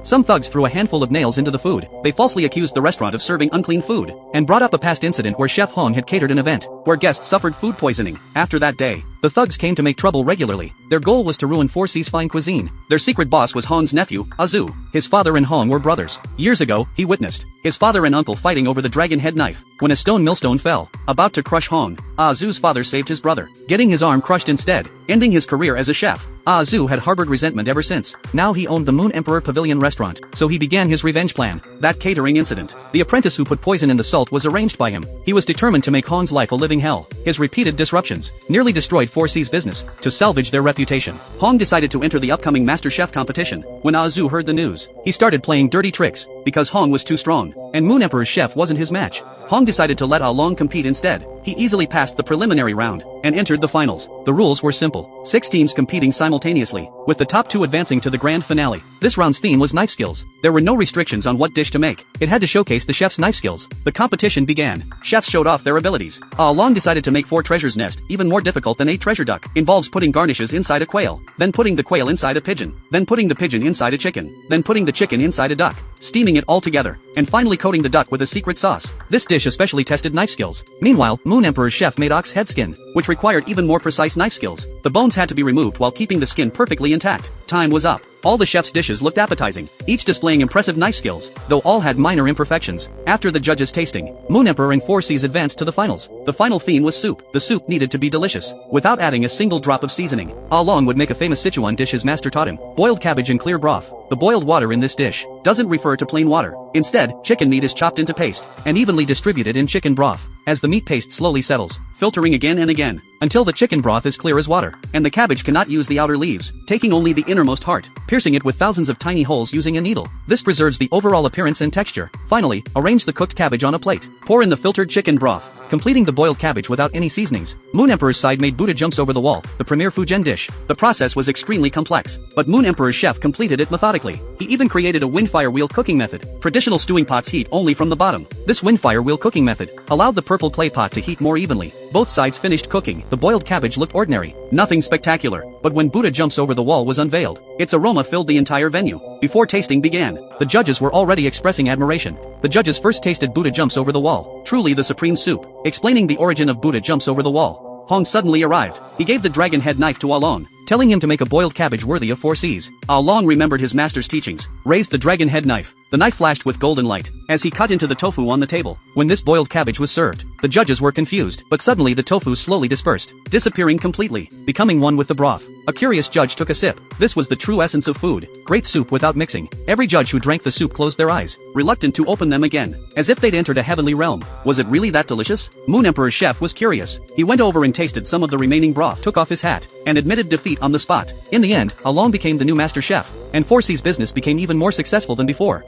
Some thugs threw a handful of nails into the food. They falsely accused the restaurant of serving unclean food, and brought up a past incident where Chef Hong had catered an event, where guests suffered food poisoning. After that day, the thugs came to make trouble regularly. Their goal was to ruin 4C's fine cuisine. Their secret boss was Hong's nephew, Azu. His father and Hong were brothers. Years ago, he witnessed his father and uncle fighting over the dragon head knife. When a stone millstone fell, about to crush Hong, Azu's father saved his brother, getting his arm crushed instead, ending his career as a chef. Azu had harbored resentment ever since. Now he owned the Moon Emperor Pavilion restaurant, so he began his revenge plan. That catering incident. The apprentice who put poison in the salt was arranged by him. He was determined to make Hong's life a living hell. His repeated disruptions nearly destroyed 4C's business. To salvage their reputation, Hong decided to enter the upcoming Master Chef competition. When Azu heard the news, he started playing dirty tricks, because Hong was too strong, and Moon Emperor's chef wasn't his match. Hong decided to let Long compete instead. He easily passed the preliminary round, and entered the finals. The rules were simple. 6 teams competing simultaneously, with the top 2 advancing to the grand finale. This round's theme was knife skills. There were no restrictions on what dish to make. It had to showcase the chef's knife skills. The competition began. Chefs showed off their abilities. Long decided to make 4 treasures nest, even more difficult than 8 treasure duck. Involves putting garnishes inside a quail, then putting the quail inside a pigeon, then putting the pigeon inside a chicken, then putting the chicken inside a duck, steaming it all together, and finally coating the duck with a secret sauce. This dish especially tested knife skills. Meanwhile, Moon Emperor's chef made ox head skin, which required even more precise knife skills. The bones had to be removed while keeping the skin perfectly intact. Time was up. All the chef's dishes looked appetizing, each displaying impressive knife skills, though all had minor imperfections. After the judges' tasting, Moon Emperor and 4C's advanced to the finals. The final theme was soup. The soup needed to be delicious, without adding a single drop of seasoning. Long would make a famous Sichuan dish his master taught him: boiled cabbage in clear broth. The boiled water in this dish doesn't refer to plain water. Instead, chicken meat is chopped into paste, and evenly distributed in chicken broth. As the meat paste slowly settles, filtering again and again, until the chicken broth is clear as water, and the cabbage cannot use the outer leaves, taking only the innermost heart, piercing it with thousands of tiny holes using a needle. This preserves the overall appearance and texture. Finally, arrange the cooked cabbage on a plate. Pour in the filtered chicken broth, completing the boiled cabbage without any seasonings. Moon Emperor's side made Buddha jumps over the wall, the premier Fujian dish. The process was extremely complex, but Moon Emperor's chef completed it methodically. He even created a windfire wheel cooking method. Traditional stewing pots heat only from the bottom. This windfire wheel cooking method allowed the purple clay pot to heat more evenly. Both sides finished cooking. The boiled cabbage looked ordinary, nothing spectacular, but when Buddha jumps over the wall was unveiled, its aroma filled the entire venue. Before tasting began, the judges were already expressing admiration. The judges first tasted Buddha jumps over the wall, truly the supreme soup. Explaining the origin of Buddha jumps over the wall, Hong suddenly arrived. He gave the dragon head knife to Long, telling him to make a boiled cabbage worthy of 4C's. Long remembered his master's teachings, raised the dragon head knife. The knife flashed with golden light, as he cut into the tofu on the table. When this boiled cabbage was served, the judges were confused, but suddenly the tofu slowly dispersed, disappearing completely, becoming one with the broth. A curious judge took a sip. This was the true essence of food. Great soup without mixing. Every judge who drank the soup closed their eyes, reluctant to open them again, as if they'd entered a heavenly realm. Was it really that delicious? Moon Emperor's chef was curious. He went over and tasted some of the remaining broth, took off his hat, and admitted defeat on the spot. In the end, Long became the new master chef, and 4C's business became even more successful than before.